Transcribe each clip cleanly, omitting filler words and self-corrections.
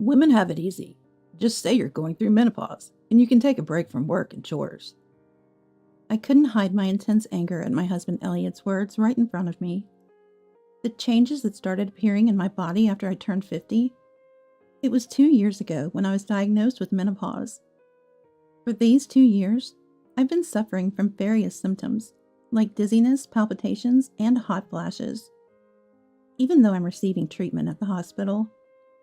Women have it easy. Just say you're going through menopause, and you can take a break from work and chores. I couldn't hide my intense anger at my husband Elliot's words right in front of me. The changes that started appearing in my body after I turned 50. It was 2 years ago when I was diagnosed with menopause. For these 2 years, I've been suffering from various symptoms, like dizziness, palpitations, and hot flashes. Even though I'm receiving treatment at the hospital,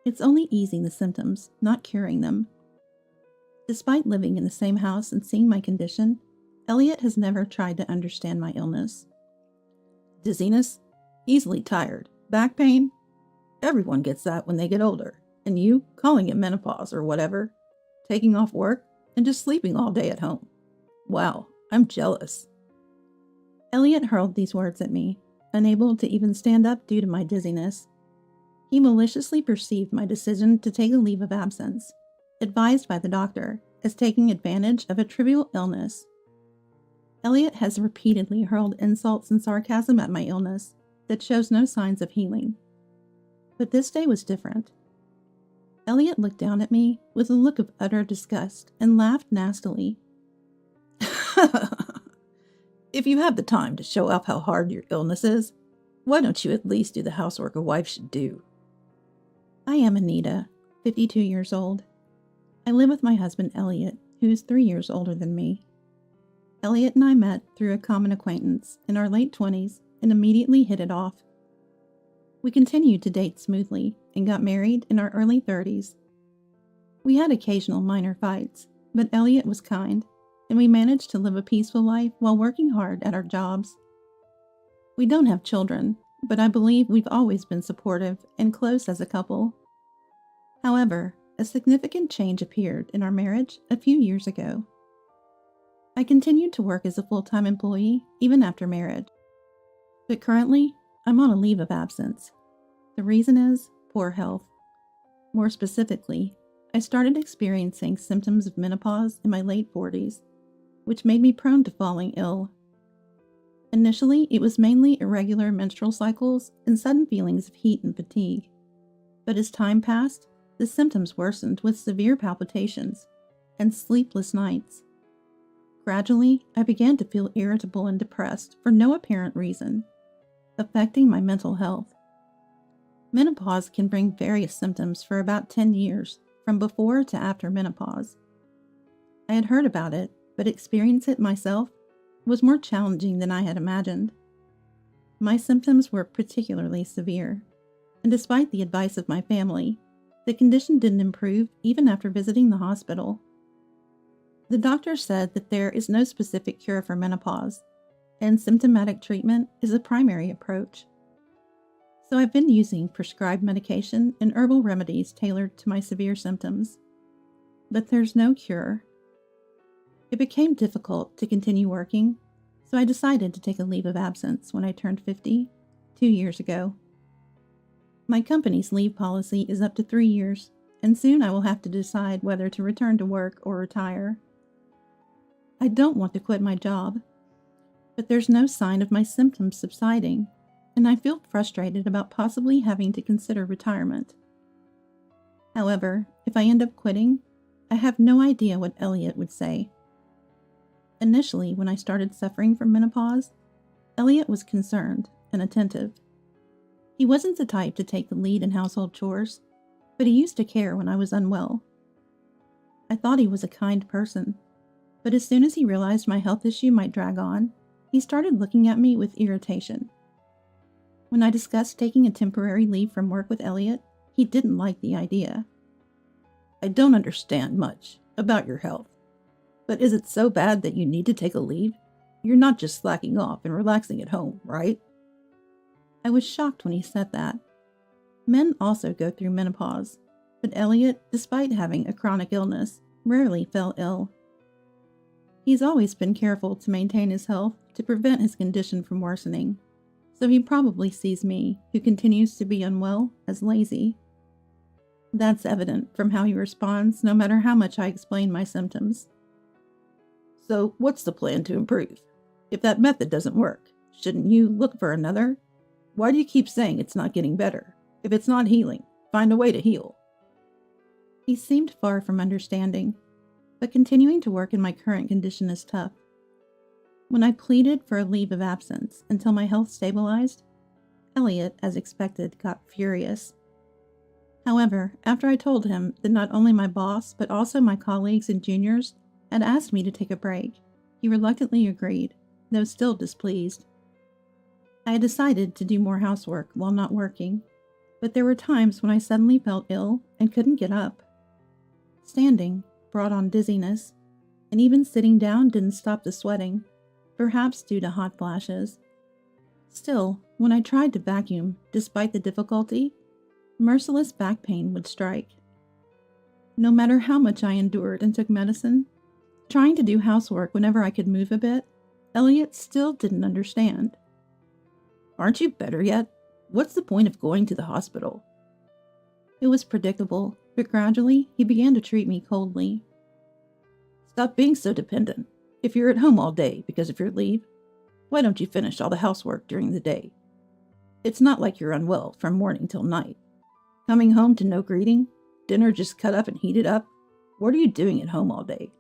it's only easing the symptoms, not curing them. Despite living in the same house and seeing my condition, Elliot has never tried to understand my illness. Dizziness? Easily tired. Back pain? Everyone gets that when they get older. And you, calling it menopause or whatever, taking off work, and just sleeping all day at home. Wow, I'm jealous. Elliot hurled these words at me, unable to even stand up due to my dizziness. He maliciously perceived my decision to take a leave of absence, advised by the doctor, as taking advantage of a trivial illness. Elliot has repeatedly hurled insults and sarcasm at my illness that shows no signs of healing. But this day was different. Elliot looked down at me with a look of utter disgust and laughed nastily. If you have the time to show off how hard your illness is, why don't you at least do the housework a wife should do? I am Anita, 52 years old. I live with my husband Elliot, who is 3 years older than me. Elliot and I met through a common acquaintance in our late 20s and immediately hit it off. We continued to date smoothly and got married in our early 30s. We had occasional minor fights, but Elliot was kind, and we managed to live a peaceful life while working hard at our jobs. We don't have children, but I believe we've always been supportive and close as a couple. However, a significant change appeared in our marriage a few years ago. I continued to work as a full-time employee even after marriage, but currently I'm on a leave of absence. The reason is poor health. More specifically, I started experiencing symptoms of menopause in my late 40s, which made me prone to falling ill. Initially, it was mainly irregular menstrual cycles and sudden feelings of heat and fatigue. But as time passed, the symptoms worsened with severe palpitations and sleepless nights. Gradually, I began to feel irritable and depressed for no apparent reason, affecting my mental health. Menopause can bring various symptoms for about 10 years, from before to after menopause. I had heard about it, but experiencing it myself was more challenging than I had imagined. My symptoms were particularly severe, and despite the advice of my family, the condition didn't improve even after visiting the hospital. The doctor said that there is no specific cure for menopause, and symptomatic treatment is the primary approach. So I've been using prescribed medication and herbal remedies tailored to my severe symptoms. But there's no cure. It became difficult to continue working, so I decided to take a leave of absence when I turned 50, 2 years ago. My company's leave policy is up to 3 years, and soon I will have to decide whether to return to work or retire. I don't want to quit my job, but there's no sign of my symptoms subsiding, and I feel frustrated about possibly having to consider retirement. However, if I end up quitting, I have no idea what Elliot would say. Initially, when I started suffering from menopause, Elliot was concerned and attentive. He wasn't the type to take the lead in household chores, but he used to care when I was unwell. I thought he was a kind person, but as soon as he realized my health issue might drag on, he started looking at me with irritation. When I discussed taking a temporary leave from work with Elliot, he didn't like the idea. I don't understand much about your health, but is it so bad that you need to take a leave? You're not just slacking off and relaxing at home, right? I was shocked when he said that. Men also go through menopause, but Elliot, despite having a chronic illness, rarely fell ill. He's always been careful to maintain his health to prevent his condition from worsening, so he probably sees me, who continues to be unwell, as lazy. That's evident from how he responds no matter how much I explain my symptoms. So what's the plan to improve? If that method doesn't work, shouldn't you look for another? Why do you keep saying it's not getting better? If it's not healing, find a way to heal. He seemed far from understanding, but continuing to work in my current condition is tough. When I pleaded for a leave of absence until my health stabilized, Elliot, as expected, got furious. However, after I told him that not only my boss, but also my colleagues and juniors had asked me to take a break, he reluctantly agreed, though still displeased. I had decided to do more housework while not working, but there were times when I suddenly felt ill and couldn't get up. Standing brought on dizziness, and even sitting down didn't stop the sweating, perhaps due to hot flashes. Still, when I tried to vacuum, despite the difficulty, merciless back pain would strike. No matter how much I endured and took medicine, trying to do housework whenever I could move a bit, Elliot still didn't understand. Aren't you better yet? What's the point of going to the hospital? It was predictable, but gradually he began to treat me coldly. Stop being so dependent. If you're at home all day because of your leave, why don't you finish all the housework during the day? It's not like you're unwell from morning till night. Coming home to no greeting, dinner just cut up and heated up. What are you doing at home all day?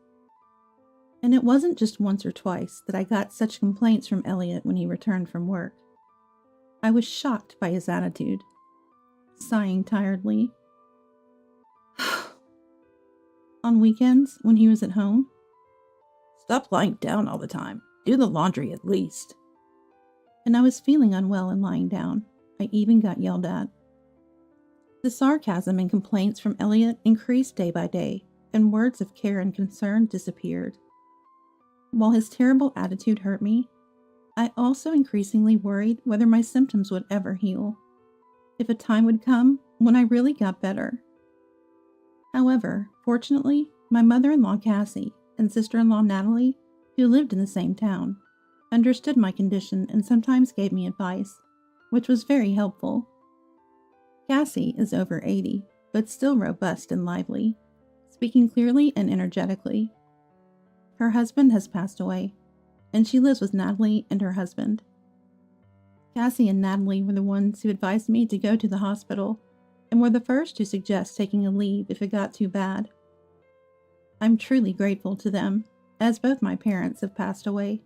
And it wasn't just once or twice that I got such complaints from Elliot when he returned from work. I was shocked by his attitude, sighing tiredly. On weekends, when he was at home, stop lying down all the time. Do the laundry at least. And I was feeling unwell and lying down. I even got yelled at. The sarcasm and complaints from Elliot increased day by day, and words of care and concern disappeared. While his terrible attitude hurt me, I also increasingly worried whether my symptoms would ever heal, if a time would come when I really got better. However, fortunately, my mother-in-law Cassie and sister-in-law Natalie, who lived in the same town, understood my condition and sometimes gave me advice, which was very helpful. Cassie is over 80, but still robust and lively, speaking clearly and energetically. Her husband has passed away, and she lives with Natalie and her husband. Cassie and Natalie were the ones who advised me to go to the hospital and were the first to suggest taking a leave if it got too bad. I'm truly grateful to them, as both my parents have passed away,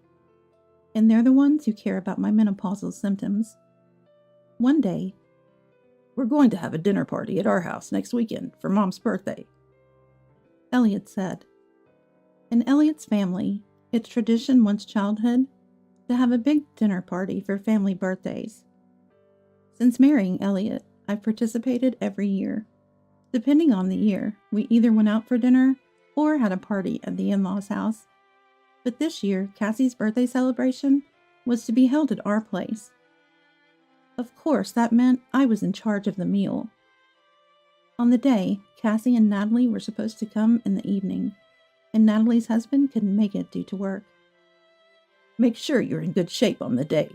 and they're the ones who care about my menopausal symptoms. One day, we're going to have a dinner party at our house next weekend for Mom's birthday, Elliot said. In Elliot's family, it's tradition once childhood to have a big dinner party for family birthdays. Since marrying Elliot, I've participated every year. Depending on the year, we either went out for dinner or had a party at the in-laws' house. But this year, Cassie's birthday celebration was to be held at our place. Of course, that meant I was in charge of the meal. On the day, Cassie and Natalie were supposed to come in the evening, and Natalie's husband couldn't make it due to work. Make sure you're in good shape on the day,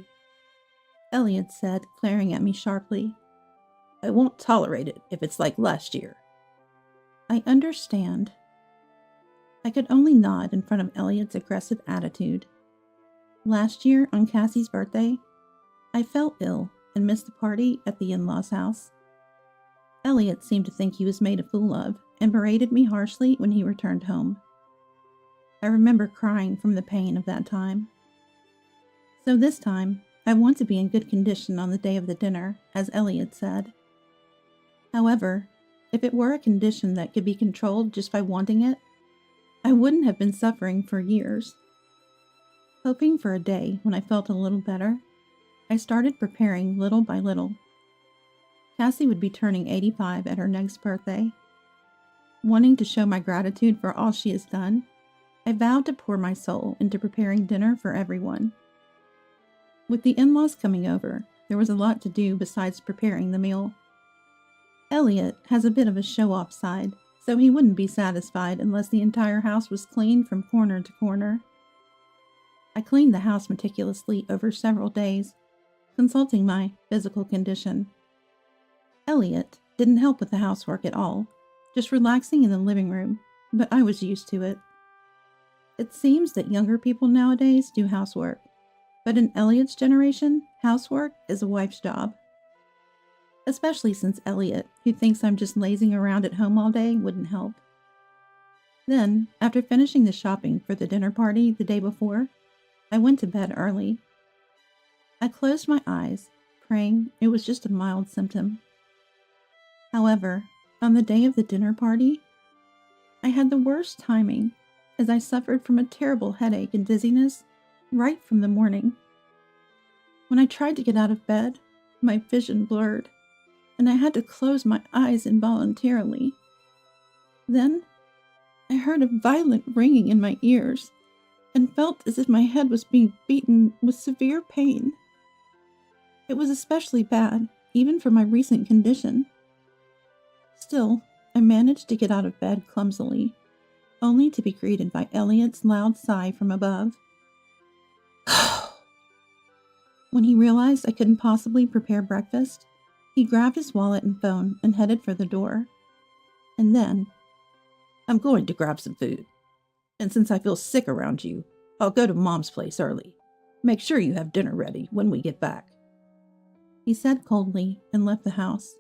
Elliot said, glaring at me sharply. I won't tolerate it if it's like last year. I understand. I could only nod in front of Elliot's aggressive attitude. Last year, on Cassie's birthday, I felt ill and missed the party at the in-laws' house. Elliot seemed to think he was made a fool of and berated me harshly when he returned home. I remember crying from the pain of that time. So this time, I want to be in good condition on the day of the dinner, as Elliot said. However, if it were a condition that could be controlled just by wanting it, I wouldn't have been suffering for years. Hoping for a day when I felt a little better, I started preparing little by little. Cassie would be turning 85 at her next birthday. Wanting to show my gratitude for all she has done, I vowed to pour my soul into preparing dinner for everyone. With the in-laws coming over, there was a lot to do besides preparing the meal. Elliot has a bit of a show-off side, so he wouldn't be satisfied unless the entire house was clean from corner to corner. I cleaned the house meticulously over several days, consulting my physical condition. Elliot didn't help with the housework at all, just relaxing in the living room, but I was used to it. It seems that younger people nowadays do housework, but in Elliot's generation, housework is a wife's job. especially since Elliot, who thinks I'm just lazing around at home all day, wouldn't help. Then, after finishing the shopping for the dinner party the day before, I went to bed early. I closed my eyes, praying it was just a mild symptom. However, on the day of the dinner party, I had the worst timing, as I suffered from a terrible headache and dizziness right from the morning. When I tried to get out of bed, my vision blurred, and I had to close my eyes involuntarily. Then, I heard a violent ringing in my ears, and felt as if my head was being beaten with severe pain. It was especially bad, even for my recent condition. Still, I managed to get out of bed clumsily, only to be greeted by Elliot's loud sigh from above. When he realized I couldn't possibly prepare breakfast, he grabbed his wallet and phone and headed for the door. And then, I'm going to grab some food. And since I feel sick around you, I'll go to Mom's place early. Make sure you have dinner ready when we get back. He said coldly and left the house.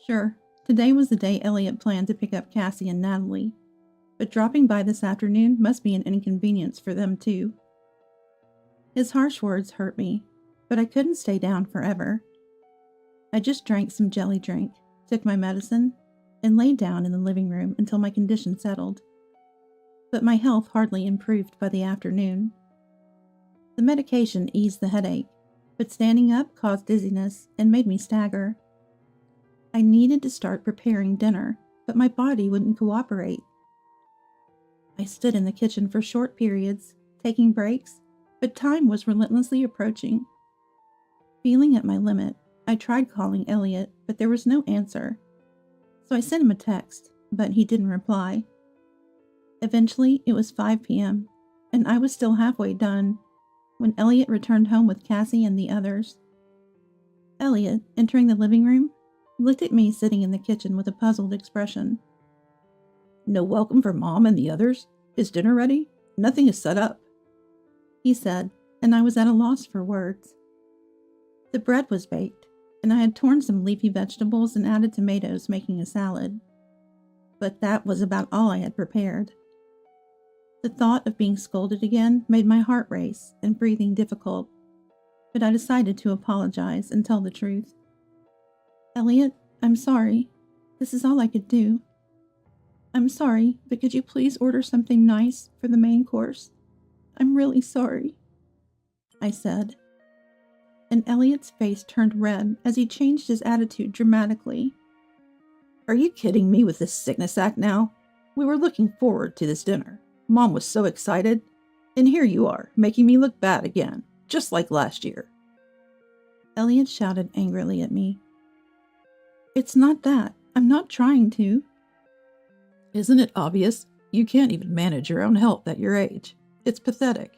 Sure, today was the day Elliot planned to pick up Cassie and Natalie, but dropping by this afternoon must be an inconvenience for them too. His harsh words hurt me, but I couldn't stay down forever. I just drank some jelly drink, took my medicine, and laid down in the living room until my condition settled. But my health hardly improved by the afternoon. The medication eased the headache, but standing up caused dizziness and made me stagger. I needed to start preparing dinner, but my body wouldn't cooperate. I stood in the kitchen for short periods, taking breaks, but time was relentlessly approaching. Feeling at my limit, I tried calling Elliot, but there was no answer. So I sent him a text, but he didn't reply. Eventually, it was 5 p.m., and I was still halfway done when Elliot returned home with Cassie and the others. Elliot, entering the living room, looked at me sitting in the kitchen with a puzzled expression. No welcome for Mom and the others? Is dinner ready? Nothing is set up, he said, and I was at a loss for words. The bread was baked, and I had torn some leafy vegetables and added tomatoes, making a salad. But that was about all I had prepared. The thought of being scolded again made my heart race and breathing difficult, but I decided to apologize and tell the truth. Elliot, I'm sorry. This is all I could do. I'm sorry, but could you please order something nice for the main course? I'm really sorry, I said. And Elliot's face turned red as he changed his attitude dramatically. Are you kidding me with this sickness act now? We were looking forward to this dinner. Mom was so excited. And here you are, making me look bad again, just like last year. Elliot shouted angrily at me. It's not that. I'm not trying to. Isn't it obvious? You can't even manage your own health at your age. It's pathetic.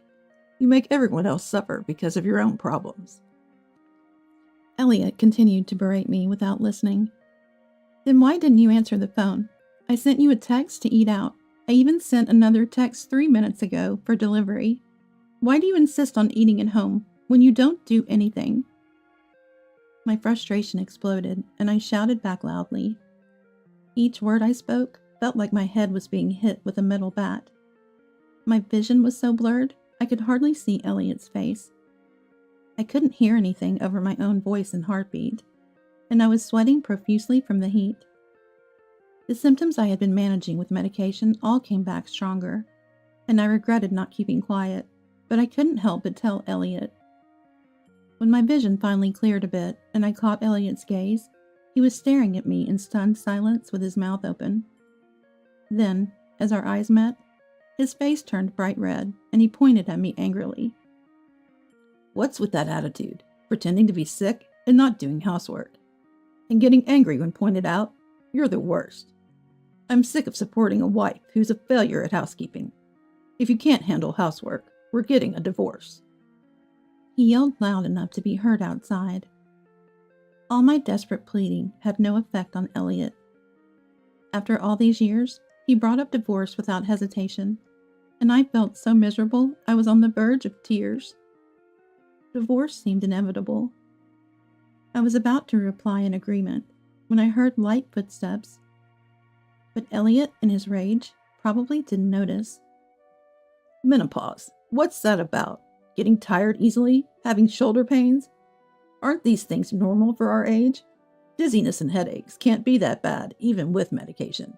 You make everyone else suffer because of your own problems. Elliot continued to berate me without listening. Then why didn't you answer the phone? I sent you a text to eat out. I even sent another text 3 minutes ago for delivery. Why do you insist on eating at home when you don't do anything? My frustration exploded, and I shouted back loudly. Each word I spoke felt like my head was being hit with a metal bat. My vision was so blurred, I could hardly see Elliot's face. I couldn't hear anything over my own voice and heartbeat, and I was sweating profusely from the heat. The symptoms I had been managing with medication all came back stronger, and I regretted not keeping quiet, but I couldn't help but tell Elliot. When my vision finally cleared a bit and I caught Elliot's gaze, he was staring at me in stunned silence with his mouth open. Then, as our eyes met, his face turned bright red, and he pointed at me angrily. What's with that attitude? Pretending to be sick and not doing housework? And getting angry when pointed out? You're the worst. I'm sick of supporting a wife who's a failure at housekeeping. If you can't handle housework, we're getting a divorce. He yelled loud enough to be heard outside. All my desperate pleading had no effect on Elliot. After all these years, he brought up divorce without hesitation, and I felt so miserable I was on the verge of tears. Divorce seemed inevitable. I was about to reply in agreement when I heard light footsteps, but Elliot, in his rage, probably didn't notice. Menopause. What's that about? Getting tired easily? Having shoulder pains? Aren't these things normal for our age? Dizziness and headaches can't be that bad, even with medication.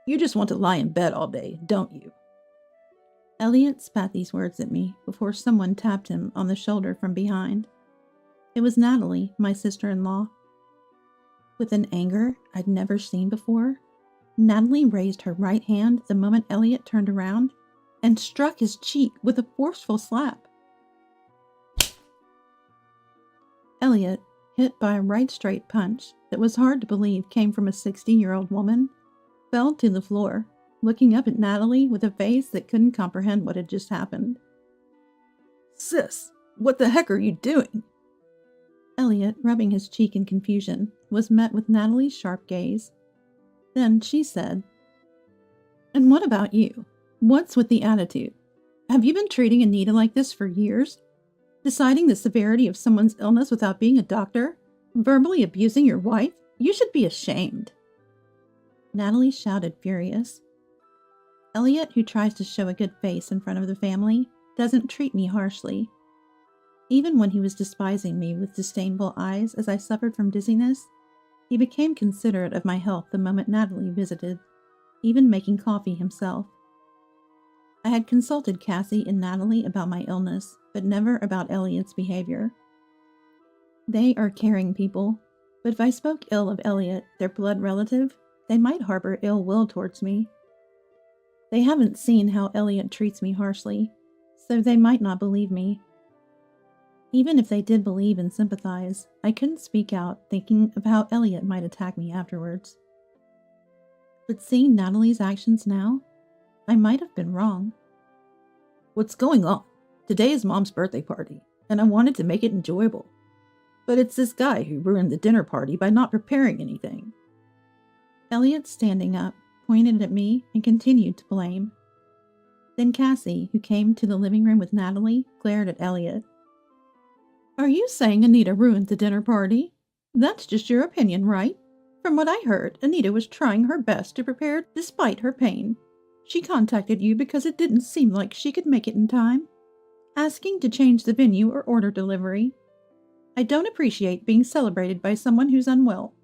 You just want to lie in bed all day, don't you? Elliot spat these words at me before someone tapped him on the shoulder from behind. It was Natalie, my sister-in-law. With an anger I'd never seen before, Natalie raised her right hand the moment Elliot turned around and struck his cheek with a forceful slap. Elliot, hit by a right straight punch that was hard to believe came from a 60-year-old woman, fell to the floor, looking up at Natalie with a face that couldn't comprehend what had just happened. Sis, what the heck are you doing? Elliot, rubbing his cheek in confusion, was met with Natalie's sharp gaze. Then she said, And what about you? What's with the attitude? Have you been treating Anita like this for years? Deciding the severity of someone's illness without being a doctor? Verbally abusing your wife? You should be ashamed. Natalie shouted, furious. Elliot, who tries to show a good face in front of the family, doesn't treat me harshly. Even when he was despising me with disdainful eyes as I suffered from dizziness, he became considerate of my health the moment Natalie visited, even making coffee himself. I had consulted Cassie and Natalie about my illness, but never about Elliot's behavior. They are caring people, but if I spoke ill of Elliot, their blood relative, they might harbor ill will towards me. They haven't seen how Elliot treats me harshly, so they might not believe me. Even if they did believe and sympathize, I couldn't speak out thinking of how Elliot might attack me afterwards. But seeing Natalie's actions now, I might have been wrong. What's going on? Today is Mom's birthday party, and I wanted to make it enjoyable. But it's this guy who ruined the dinner party by not preparing anything. Elliot, standing up, pointed at me and continued to blame. Then Cassie, who came to the living room with Natalie, glared at Elliot. Are you saying Anita ruined the dinner party? That's just your opinion, right? From what I heard, Anita was trying her best to prepare despite her pain. She contacted you because it didn't seem like she could make it in time, asking to change the venue or order delivery. I don't appreciate being celebrated by someone who's unwell.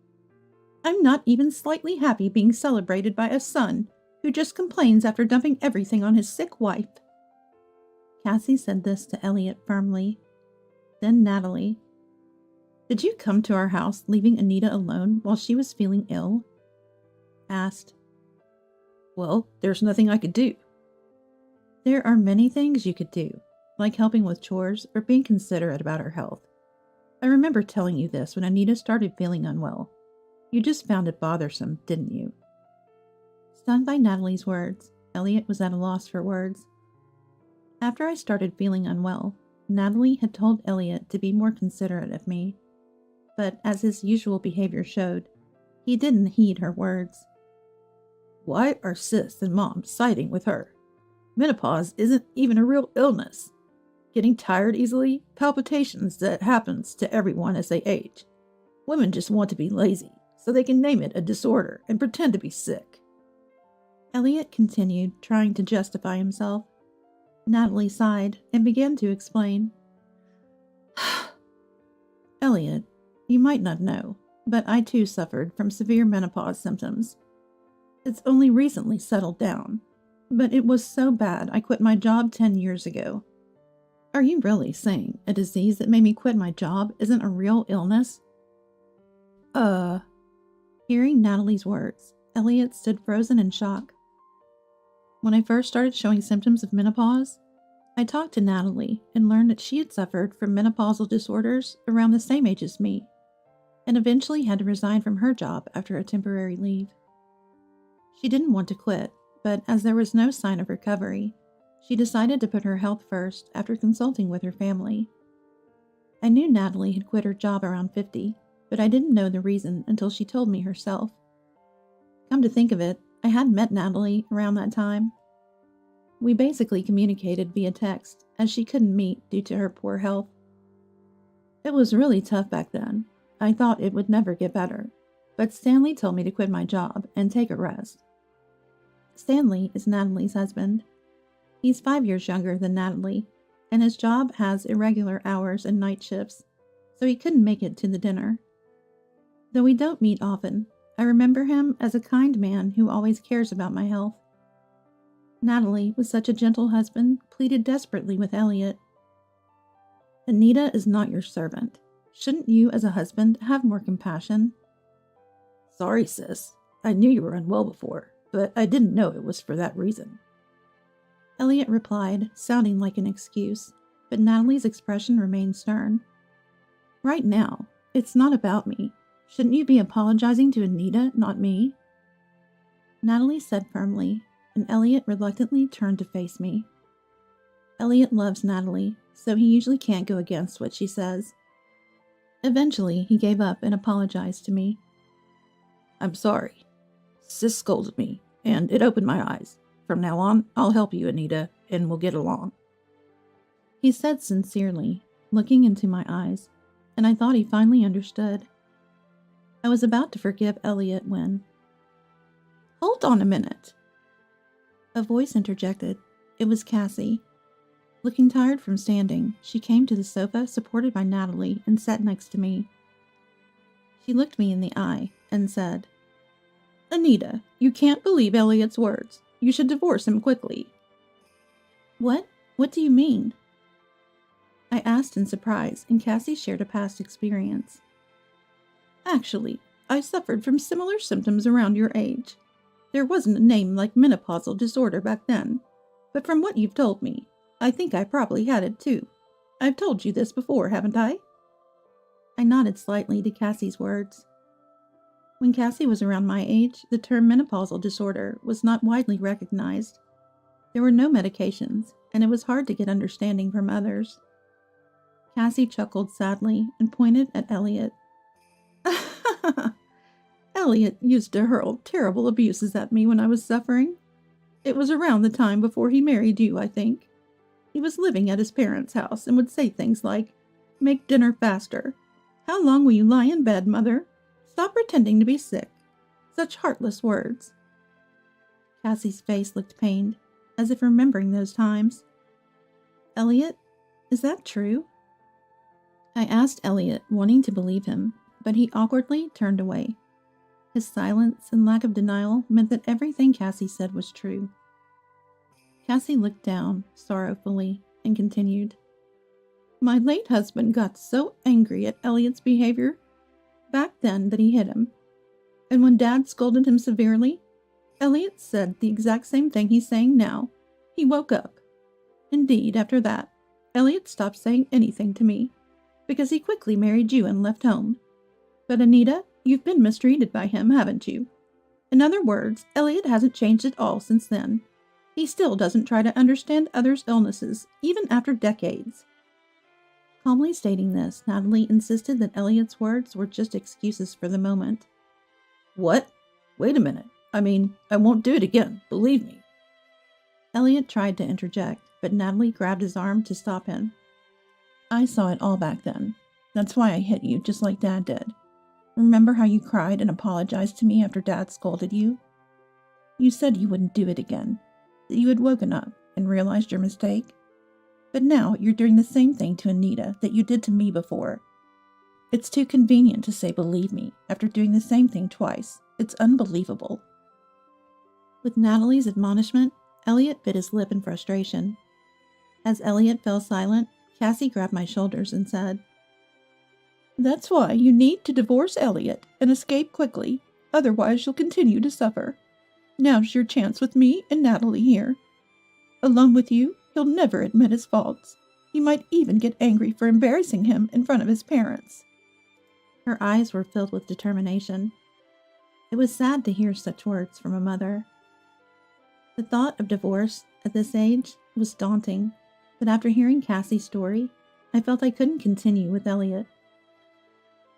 I'm not even slightly happy being celebrated by a son who just complains after dumping everything on his sick wife. Cassie said this to Elliot firmly. Then Natalie. Did you come to our house leaving Anita alone while she was feeling ill? Asked. Well, there's nothing I could do. There are many things you could do, like helping with chores or being considerate about her health. I remember telling you this when Anita started feeling unwell. You just found it bothersome, didn't you? Stunned by Natalie's words, Elliot was at a loss for words. After I started feeling unwell, Natalie had told Elliot to be more considerate of me, but as his usual behavior showed, he didn't heed her words. Why are Sis and Mom siding with her? Menopause isn't even a real illness. Getting tired easily, palpitations that happens to everyone as they age. Women just want to be lazy, so they can name it a disorder and pretend to be sick. Elliot continued, trying to justify himself. Natalie sighed and began to explain. Elliot, you might not know, but I too suffered from severe menopause symptoms. It's only recently settled down, but it was so bad I quit my job 10 years ago. Are you really saying a disease that made me quit my job isn't a real illness? Hearing Natalie's words, Elliot stood frozen in shock. When I first started showing symptoms of menopause, I talked to Natalie and learned that she had suffered from menopausal disorders around the same age as me, and eventually had to resign from her job after a temporary leave. She didn't want to quit, but as there was no sign of recovery, she decided to put her health first after consulting with her family. I knew Natalie had quit her job around 50, but I didn't know the reason until she told me herself. Come to think of it, I had met Natalie around that time. We basically communicated via text, as she couldn't meet due to her poor health. It was really tough back then. I thought it would never get better, but Stanley told me to quit my job and take a rest. Stanley is Natalie's husband. He's 5 years younger than Natalie, and his job has irregular hours and night shifts, so he couldn't make it to the dinner. Though we don't meet often, I remember him as a kind man who always cares about my health. Natalie, with such a gentle husband, pleaded desperately with Elliot. Anita is not your servant. Shouldn't you, as a husband, have more compassion? Sorry, sis. I knew you were unwell before, but I didn't know it was for that reason. Elliot replied, sounding like an excuse, but Natalie's expression remained stern. Right now, it's not about me. Shouldn't you be apologizing to Anita, not me? Natalie said firmly, and Elliot reluctantly turned to face me. Elliot loves Natalie, so he usually can't go against what she says. Eventually, he gave up and apologized to me. I'm sorry. Sis scolded me, and it opened my eyes. From now on, I'll help you, Anita, and we'll get along. He said sincerely, looking into my eyes, and I thought he finally understood. I was about to forgive Elliot when... Hold on a minute. A voice interjected. It was Cassie. Looking tired from standing, she came to the sofa supported by Natalie and sat next to me. She looked me in the eye and said, Anita, you can't believe Elliot's words. You should divorce him quickly. What? What do you mean? I asked in surprise, and Cassie shared a past experience. Actually, I suffered from similar symptoms around your age. There wasn't a name like menopausal disorder back then, but from what you've told me, I think I probably had it too. I've told you this before, haven't I? I nodded slightly to Cassie's words. When Cassie was around my age, the term menopausal disorder was not widely recognized. There were no medications, and it was hard to get understanding from others. Cassie chuckled sadly and pointed at Elliot. Elliot used to hurl terrible abuses at me when I was suffering. It was around the time before he married you, I think. He was living at his parents' house and would say things like, "Make dinner faster. How long will you lie in bed, mother? Stop pretending to be sick." Such heartless words. Cassie's face looked pained, as if remembering those times. Elliot, is that true? I asked Elliot, wanting to believe him, but he awkwardly turned away. His silence and lack of denial meant that everything Cassie said was true. Cassie looked down sorrowfully and continued. My late husband got so angry at Elliot's behavior back then that he hit him. And when Dad scolded him severely, Elliot said the exact same thing he's saying now. He woke up. Indeed, after that, Elliot stopped saying anything to me, because he quickly married you and left home. But Anita, you've been mistreated by him, haven't you? In other words, Elliot hasn't changed at all since then. He still doesn't try to understand others' illnesses, even after decades. Calmly stating this, Natalie insisted that Elliot's words were just excuses for the moment. What? Wait a minute. I mean, I won't do it again, believe me. Elliot tried to interject, but Natalie grabbed his arm to stop him. I saw it all back then. That's why I hit you, just like Dad did. Remember how you cried and apologized to me after Dad scolded you? You said you wouldn't do it again, that you had woken up and realized your mistake. But now you're doing the same thing to Anita that you did to me before. It's too convenient to say believe me after doing the same thing twice. It's unbelievable. With Natalie's admonishment, Elliot bit his lip in frustration. As Elliot fell silent, Cassie grabbed my shoulders and said, That's why you need to divorce Elliot and escape quickly, otherwise you'll continue to suffer. Now's your chance with me and Natalie here. Alone with you, he'll never admit his faults. You might even get angry for embarrassing him in front of his parents. Her eyes were filled with determination. It was sad to hear such words from a mother. The thought of divorce at this age was daunting, but after hearing Cassie's story, I felt I couldn't continue with Elliot.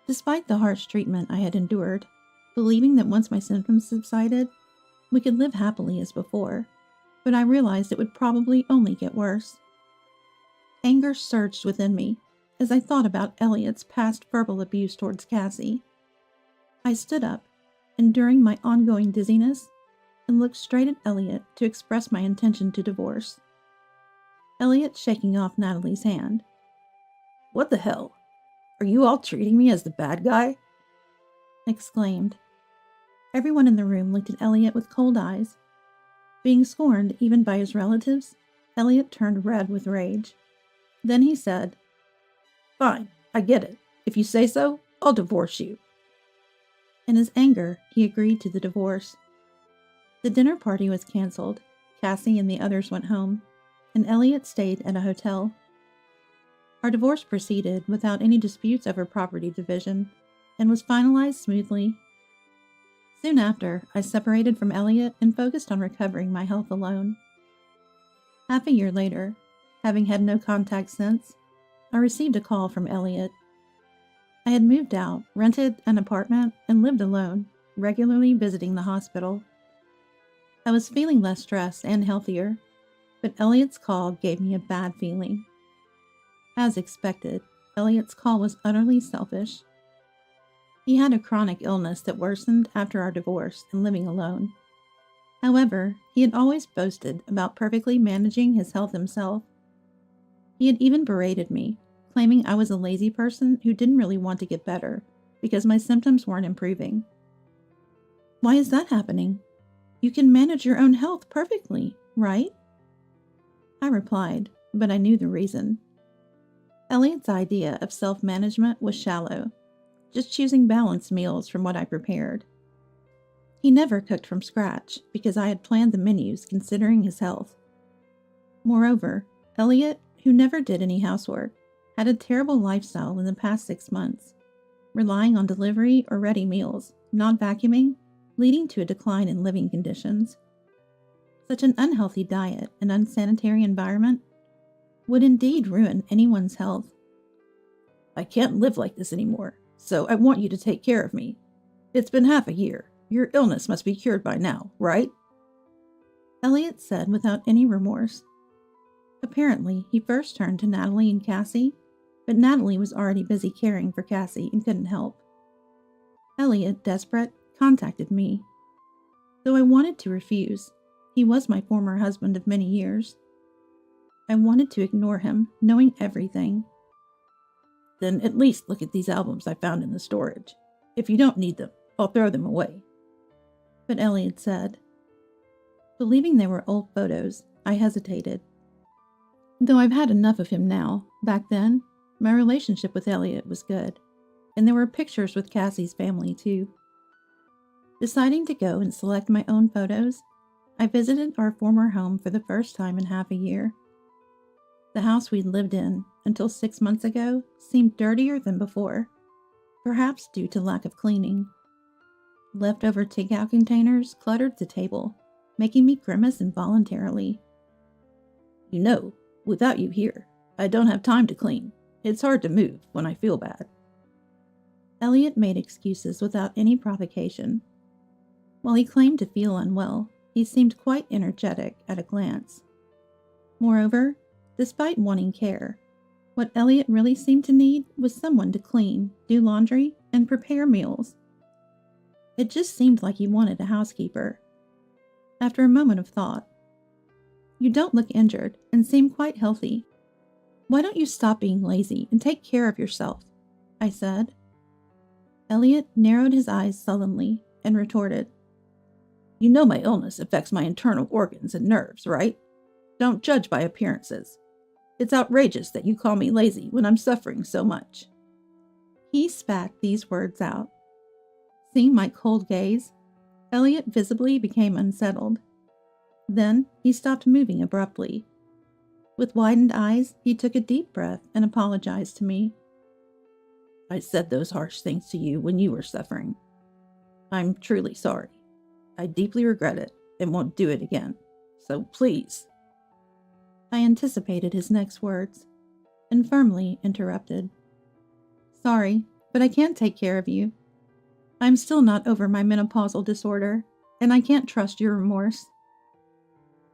Despite the harsh treatment I had endured, believing that once my symptoms subsided, we could live happily as before, but I realized it would probably only get worse. Anger surged within me, as I thought about Elliot's past verbal abuse towards Cassie. I stood up, enduring my ongoing dizziness, and looked straight at Elliot to express my intention to divorce. Elliot shaking off Natalie's hand. "What the hell? Are you all treating me as the bad guy?" exclaimed. Everyone in the room looked at Elliot with cold eyes. Being scorned even by his relatives, Elliot turned red with rage. Then he said, "Fine, I get it. If you say so, I'll divorce you." In his anger, he agreed to the divorce. The dinner party was canceled. Cassie and the others went home, and Elliot stayed at a hotel. Our divorce proceeded without any disputes over property division, and was finalized smoothly. Soon after, I separated from Elliot and focused on recovering my health alone. Half a year later, having had no contact since, I received a call from Elliot. I had moved out, rented an apartment, and lived alone, regularly visiting the hospital. I was feeling less stressed and healthier, but Elliot's call gave me a bad feeling. As expected, Elliot's call was utterly selfish. He had a chronic illness that worsened after our divorce and living alone. However, he had always boasted about perfectly managing his health himself. He had even berated me, claiming I was a lazy person who didn't really want to get better because my symptoms weren't improving. Why is that happening? You can manage your own health perfectly, right? I replied, but I knew the reason. Elliot's idea of self-management was shallow, just choosing balanced meals from what I prepared. He never cooked from scratch because I had planned the menus considering his health. Moreover, Elliot, who never did any housework, had a terrible lifestyle in the past 6 months, relying on delivery or ready meals, not vacuuming, leading to a decline in living conditions. Such an unhealthy diet and unsanitary environment would indeed ruin anyone's health. "I can't live like this anymore, so I want you to take care of me. It's been half a year. Your illness must be cured by now, right?" Elliot said without any remorse. Apparently, he first turned to Natalie and Cassie, but Natalie was already busy caring for Cassie and couldn't help. Elliot, desperate, contacted me. Though I wanted to refuse, he was my former husband of many years. I wanted to ignore him, knowing everything. "Then at least look at these albums I found in the storage. If you don't need them, I'll throw them away." But Elliot said. Believing they were old photos, I hesitated. Though I've had enough of him now, back then, my relationship with Elliot was good, and there were pictures with Cassie's family too. Deciding to go and select my own photos, I visited our former home for the first time in half a year. The house we'd lived in until 6 months ago seemed dirtier than before, perhaps due to lack of cleaning. Leftover takeout containers cluttered the table, making me grimace involuntarily. "You know, without you here, I don't have time to clean. It's hard to move when I feel bad." Elliot made excuses without any provocation. While he claimed to feel unwell, he seemed quite energetic at a glance. Moreover, despite wanting care, what Elliot really seemed to need was someone to clean, do laundry, and prepare meals. It just seemed like he wanted a housekeeper. After a moment of thought, "You don't look injured and seem quite healthy. Why don't you stop being lazy and take care of yourself?" I said. Elliot narrowed his eyes sullenly and retorted, "You know my illness affects my internal organs and nerves, right? Don't judge by appearances. It's outrageous that you call me lazy when I'm suffering so much." He spat these words out. Seeing my cold gaze, Elliot visibly became unsettled. Then he stopped moving abruptly. With widened eyes, he took a deep breath and apologized to me. "I said those harsh things to you when you were suffering. I'm truly sorry. I deeply regret it and won't do it again. So please." I anticipated his next words and firmly interrupted. "Sorry, but I can't take care of you. I'm still not over my menopausal disorder, and I can't trust your remorse."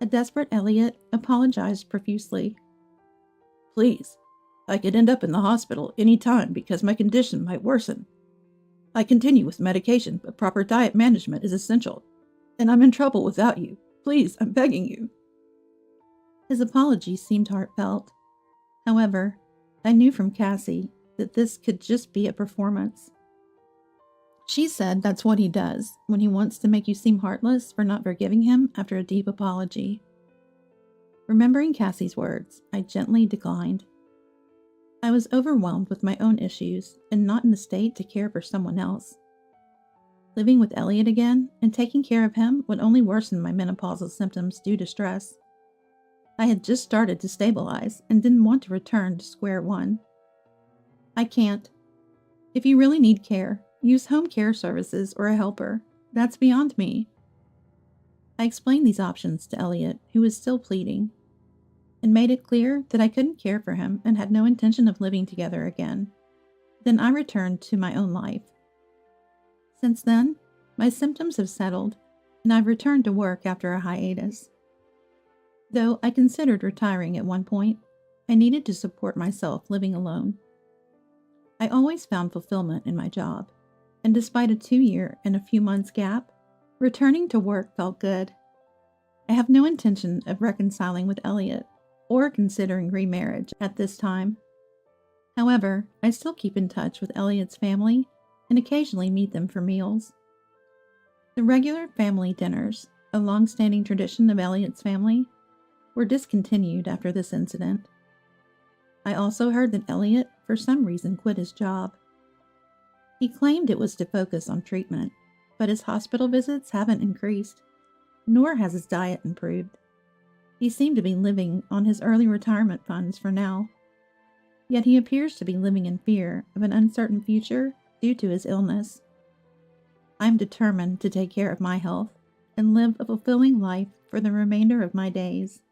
A desperate Elliot apologized profusely. "Please, I could end up in the hospital any time because my condition might worsen. I continue with medication, but proper diet management is essential. And I'm in trouble without you. Please, I'm begging you. His apology seemed heartfelt. However, I knew from Cassie that this could just be a performance. She said that's what he does when he wants to make you seem heartless for not forgiving him after a deep apology. Remembering Cassie's words, I gently declined. I was overwhelmed with my own issues and not in a state to care for someone else. Living with Elliot again and taking care of him would only worsen my menopausal symptoms due to stress. I had just started to stabilize and didn't want to return to square one. I can't. If you really need care, use home care services or a helper. That's beyond me. I explained these options to Elliot, who was still pleading, and made it clear that I couldn't care for him and had no intention of living together again. Then I returned to my own life. Since then, my symptoms have settled, and I've returned to work after a hiatus. Though I considered retiring at one point, I needed to support myself living alone. I always found fulfillment in my job, and despite a 2-year and a few months gap, returning to work felt good. I have no intention of reconciling with Elliot or considering remarriage at this time. However, I still keep in touch with Elliot's family and occasionally meet them for meals. The regular family dinners, a long-standing tradition of Elliot's family, were discontinued after this incident. I also heard that Elliot, for some reason, quit his job. He claimed it was to focus on treatment, but his hospital visits haven't increased, nor has his diet improved. He seemed to be living on his early retirement funds for now, yet he appears to be living in fear of an uncertain future due to his illness. I'm determined to take care of my health and live a fulfilling life for the remainder of my days.